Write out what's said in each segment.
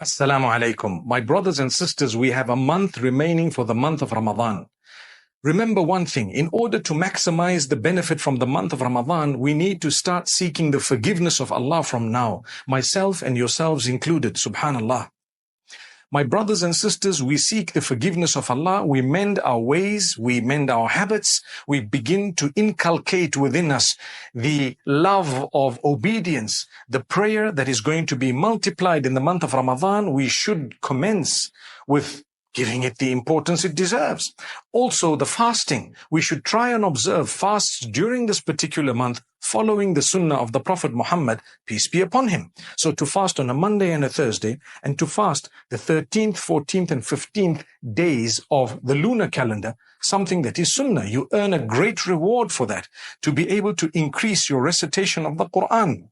Assalamu alaikum. My brothers and sisters, we have a month remaining for the month of Ramadan. Remember one thing, in order to maximize the benefit from the month of Ramadan, we need to start seeking the forgiveness of Allah from now, myself and yourselves included, subhanallah. My brothers and sisters, we seek the forgiveness of Allah, we mend our ways, we mend our habits, we begin to inculcate within us the love of obedience, the prayer that is going to be multiplied in the month of Ramadan. We should commence with giving it the importance it deserves. Also, the fasting. We should try and observe fasts during this particular month, following the sunnah of the Prophet Muhammad, peace be upon him. So to fast on a Monday and a Thursday, and to fast the 13th, 14th, and 15th days of the lunar calendar, something that is sunnah. You earn a great reward for that. To be able to increase your recitation of the Quran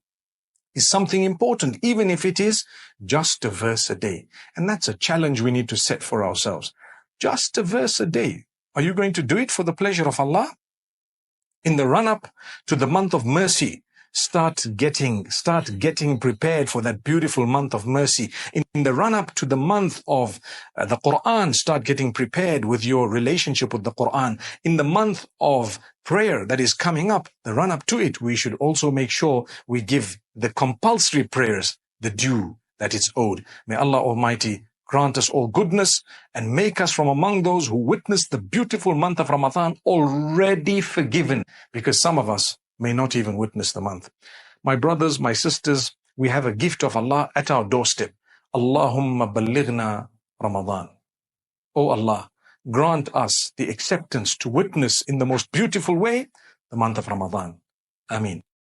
is something important, even if it is just a verse a day. And that's a challenge we need to set for ourselves. Just a verse a day. Are you going to do it for the pleasure of Allah? In the run-up to the month of mercy, start getting prepared for that beautiful month of mercy. In the run-up to the month of the Quran, start getting prepared with your relationship with the Quran. In the month of prayer that is coming up, the run-up to it, we should also make sure we give the compulsory prayers the due that is owed. May Allah Almighty grant us all goodness and make us from among those who witness the beautiful month of Ramadan already forgiven, because some of us may not even witness the month. My brothers, my sisters, we have a gift of Allah at our doorstep. Allahumma balighna Ramadan. Oh Allah, grant us the acceptance to witness in the most beautiful way the month of Ramadan. Ameen.